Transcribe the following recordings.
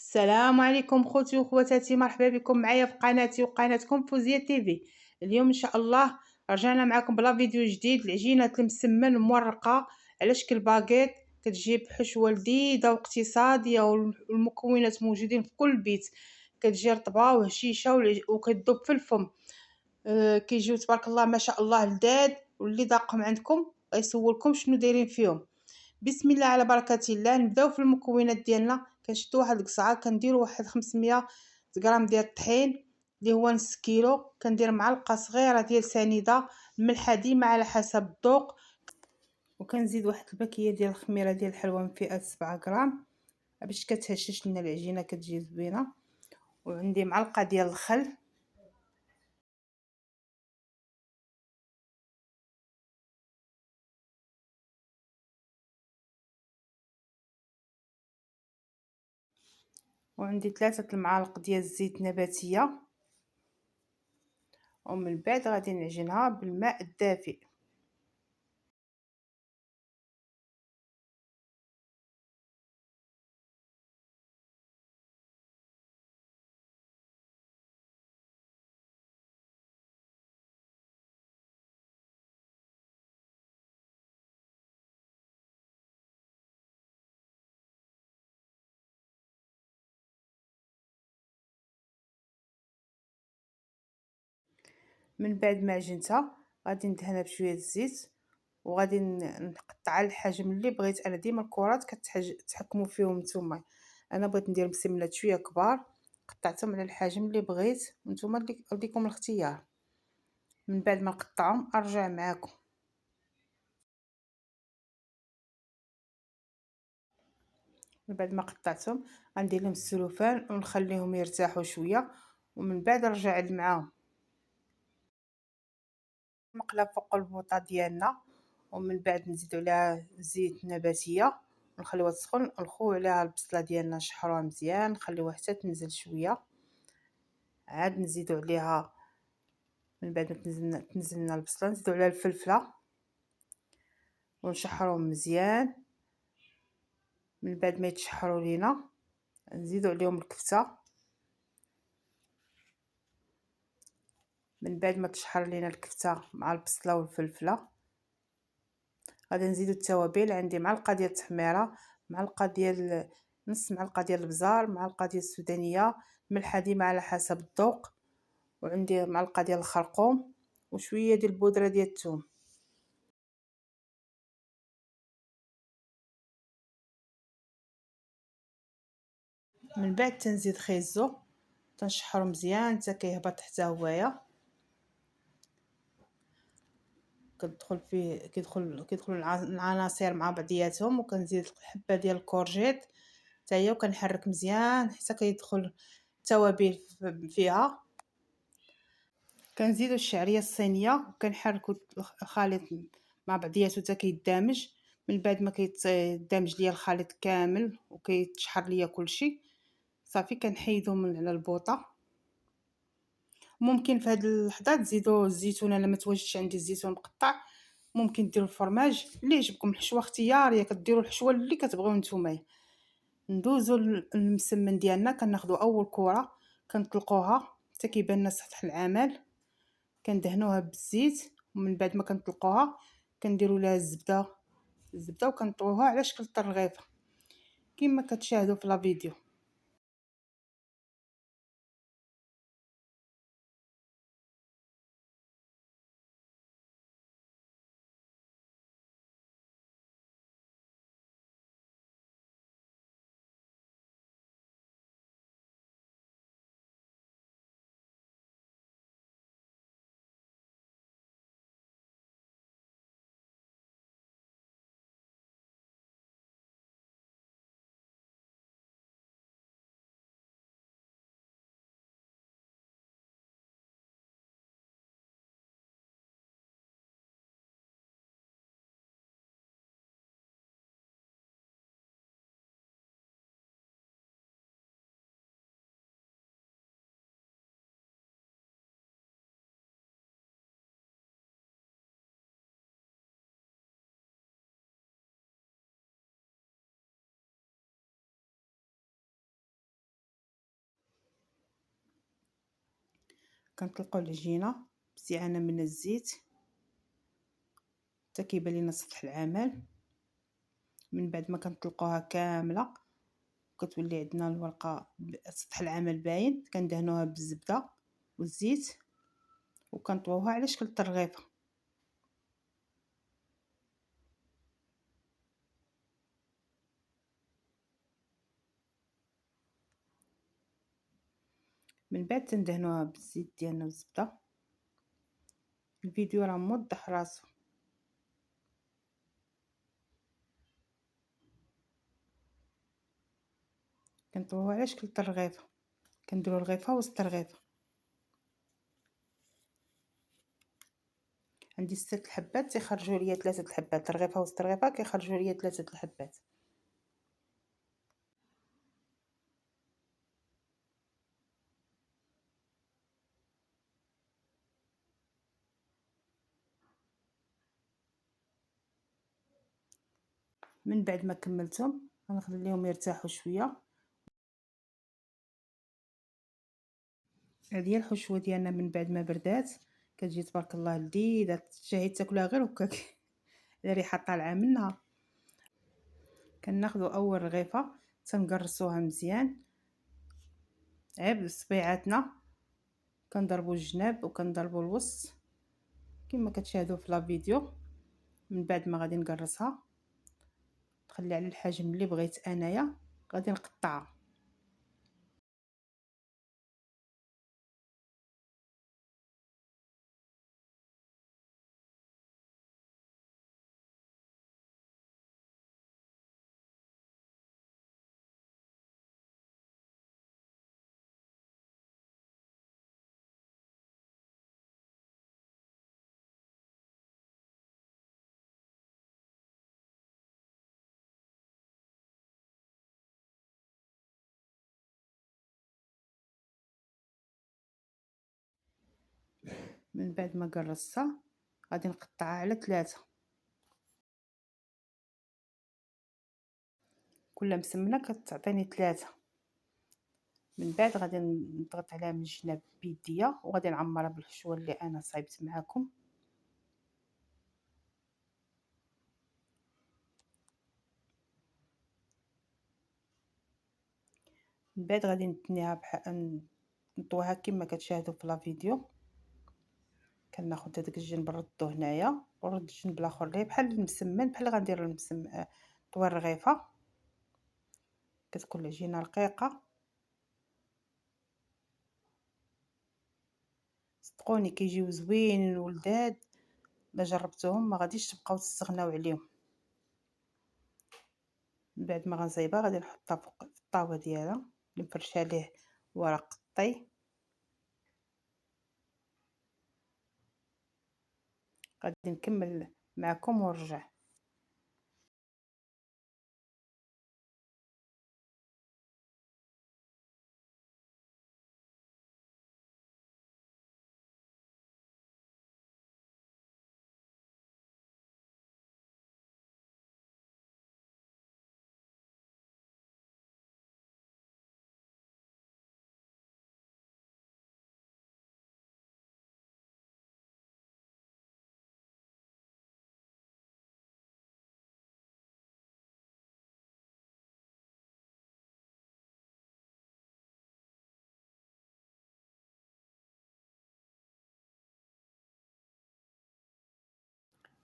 السلام عليكم خوتي وخواتاتي، مرحبا بكم معايا في قناتي وقناتكم فوزية تيفي. اليوم ان شاء الله رجعنا معكم بلا فيديو جديد. العجينه المسمن مورقه على شكل باغيت، كتجي بحشوه لذيذه واقتصاديه والمكونات موجودين في كل بيت. كتجي رطبه وهشيشه وكتذوب في الفم. كيجيو تبارك الله ما شاء الله لذاذ، واللي ذاقهم عندكم غيسولكم شنو دايرين فيهم. بسم الله على بركة الله. نبداو في المكونات ديالنا. كنشدو واحد القصعه، كنديرو واحد 500 غرام ديال الطحين اللي هو نص كيلو. كندير معلقه صغيره ديال سنيده، الملحه ديما على حسب الذوق، وكنزيد واحد الباكيه ديال الخميره ديال الحلوى من فئه 7 غرام باش كتهشش لنا العجينه كتجي زوينه. وعندي معلقه ديال الخل، وعندي 3 المعالق ديال الزيت نباتيه. ومن بعد غادي نعجنها بالماء الدافئ. من بعد ما عجنتها غادي ندهنها بشويه الزيت، وغادي نقطع على الحجم اللي بغيت. انا ديما الكرات تحكموا فيهم نتوما. انا بغيت ندير مسمنات شويه كبار، قطعتهم على الحجم اللي بغيت، نتوما اللي ليكم الاختيار. من بعد ما نقطعهم ارجع معاكم. من بعد ما قطعتهم غندير لهم السلوفان ونخليهم يرتاحوا شويه، ومن بعد نرجع معاهم. مقله فوق البوطه ديالنا، ومن بعد نزيدو عليها زيت نباتيه ونخليوها تسخن. نخويو عليها البصله ديالنا نشحروها مزيان، نخليوها حتى تنزل شويه. عاد نزيدو عليها من بعد ما تنزلنا البصله نزيدو عليها الفلفله ونشحروهم مزيان. من بعد ما يتشحروا لينا نزيدو عليهم الكفته. من بعد ما تشحر لينا الكفته مع البصله والفلفله غادي نزيدو التوابل. عندي معلقه ديال التحميره، معلقه ديال نص معلقه ديال البزار، معلقه ديال السودانيه، ملحه ديما على حسب الذوق، وعندي معلقه ديال الخرقوم وشويه ديال البودره ديال الثوم. من بعد تنزيد خيزو تنشحرو مزيان حتى كيهبط حتى هوايا. كيدخل العناصر مع بعضياتهم، وكنزيد حبه ديال الكورجيط حتى هي وكنحرك مزيان حتى كيدخل التوابل فيها. كنزيدو الشعريه الصينيه وكنحركو الخليط مع بعضياتو حتى كيدمج. من بعد ما كيتدمج ليا الخليط كامل وكيتشحر ليا كلشي صافي كنحيدو من على البوطه. ممكن في هذه اللحظه تزيدوا الزيتون، انا ما تواجدش عندي الزيتون مقطع. ممكن ديروا الفرماج اللي يعجبكم، الحشوه اختياريه، كديروا الحشوه اللي كتبغيو نتوما. ندوزو المسمن ديالنا. كناخذوا اول كره كنطلقوها حتى كيبان لنا سطح العمل، كندهنوها بالزيت. ومن بعد ما كنطلقوها كنديروا لها الزبده وكنطويوها على شكل طرغيفه كما كتشاهدوا في لا فيديو. كنطلقوا العجينه بسعانه من الزيت حتى كيبان لينا سطح العمل. من بعد ما كنطلقوها كامله كتولي عندنا الورقه سطح العمل باين، كندهنوها بالزبده والزيت وكنطويوها على شكل الترغيفه. من بعد تندهنوها بالزيت ديالنا والزبده. الفيديو راه موضح راسو. كنطويوها على شكل الترغيفه، كنديروا رغيفه وسط رغيفه. عندي 6 الحبات تيخرجوا ليا 3 الحبات، رغيفه وسط رغيفه كيخرجوا ليا 3 الحبات. من بعد ما كملتهم غنخليهم يرتاحوا شويه. هذه هي الحشوه ديالنا من بعد ما بردات، كتجي تبارك الله لذيذه، تشهي تاكلها غير هكاك الريحه طالعه منها. كناخذوا اول رغيفه تنقرصوها مزيان عيب بصبيعاتنا، كنضربوا الجناب وكنضربوا الوسط كما كتشاهدوا في لا فيديو. من بعد ما غادي نقرصها نخلي على الحجم اللي بغيت انايا، غادي نقطعها. من بعد ما قرصتها غادي نقطعها على 3، كل مسمنه كتعطيني 3. من بعد غادي نضغط عليها من الجناب بيديا وغادي نعمرها بالحشوه اللي انا صايبت معاكم. من بعد غادي نتنيها نطويها كما كتشاهدوا في لا فيديو. كناخذ هذاك الجنب نردو هنايا ونرد الجنب الاخر ليه بحال المسمن، بحال غندير المسمن طوي الرغيفه. كتكون العجينه رقيقه صدقوني كيجيو زوينين ولذاذ، الا جربتوهم ما غاديش تبقاو تستغناو عليهم. من بعد ما غنصايبها غادي نحطها فوق الطاوه ديالها اللي مفرش عليه ورق الطي. غادي نكمل معكم ونرجع.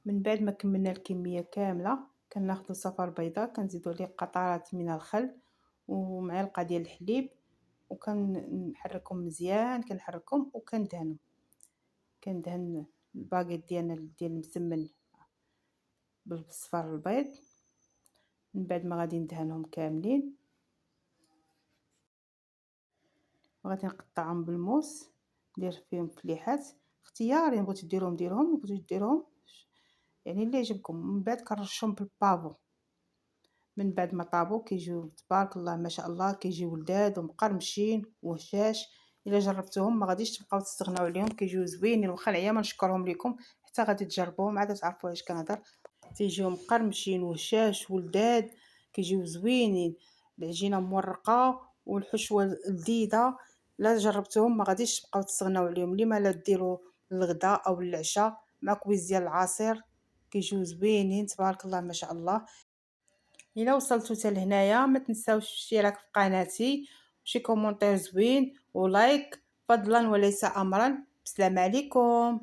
من بعد ما كملنا الكميه كامله كناخذوا صفار بيضاء كنزيدوا عليه قطرات من الخل ومعلقه ديال الحليب وكنحركهم مزيان، كنحركهم وكندهنهم. كندهن الباكيت ديالنا ديال المسمن بالصفار البيض. من بعد ما غادي ندهنهم كاملين وغادي نقطعهم بالموس، ندير فيهم فليحات اختياري، بغيتو ديروهم ديروهم، بغيتو ديروهم يعني اللي يعجبكم. من بعد كنرشهم بالبافو. من بعد ما طابو كيجيو تبارك الله ما شاء الله، كيجيو لذاذ ومقرمشين وهشاش. الا جربتوهم ما غاديش تبقاو تستغناو عليهم، كيجيو زوينين. واخا العيا ما نشكرهم لكم حتى غادي تجربوهم عاد تعرفوا واش كنهضر. تيجيو مقرمشين وهشاش ولذاذ، كيجيو زوينين. العجينه مورقه والحشوه لذيذه، لا جربتوهم ما غاديش تبقاو تستغناو عليهم. لما لا ديروا للغدا او للعشاء مع كويس ديال العصير، كيجيو زوينين تبارك الله ما شاء الله. الى وصلتوا حتى لهنايا ما تنساوش الاشتراك في قناتي، وشي كومونتير زوين ولايك فضلا وليس امرا. السلام عليكم.